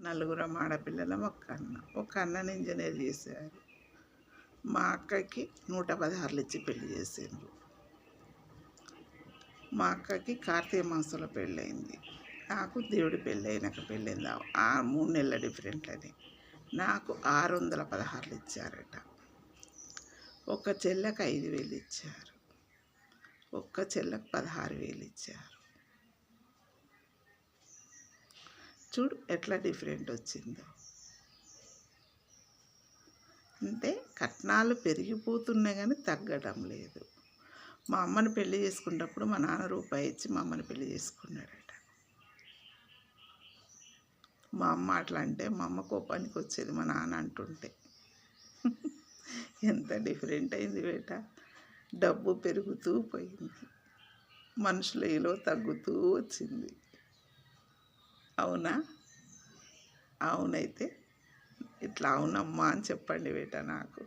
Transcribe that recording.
నలుగురం ఆడపిల్లలం, ఒక అన్నని ఇంజనీర్ చేశారు. మా అక్కకి 116 ఇచ్చి పెళ్లి చేసిండ్రు. మా అక్కకి కార్తీక మాసంలో పెళ్ళయింది. నాకు దేవుడి పెళ్ళి అయినాక పెళ్ళైంది. 3 నెలల డిఫరెంట్ అని. నాకు 616 ఇచ్చారట. ఒక చెల్లెకి 5,000 ఇచ్చారు. ఒక్క చెల్లెకి 16,000 ఇచ్చారు. చూడు ఎట్లా డిఫరెంట్ వచ్చిందో. అంటే కట్నాలు పెరిగిపోతున్నాయి కానీ తగ్గడం లేదు. మా అమ్మని పెళ్లి చేసుకున్నప్పుడు మా నాన్న రూపాయి ఇచ్చి మా అమ్మని పెళ్లి చేసుకున్నాడట. మా అమ్మ అట్లా అంటే మా అమ్మ కోపానికి వచ్చేది మా నాన్న అంటుంటే. ఎంత డిఫరెంట్ అయింది బేట. డబ్బు పెరుగుతూ పోయింది, మనుషుల విలువ తగ్గుతూ వచ్చింది. అవునా? అవునైతే ఇట్లా అవునమ్మా అని చెప్పండి బేట నాకు.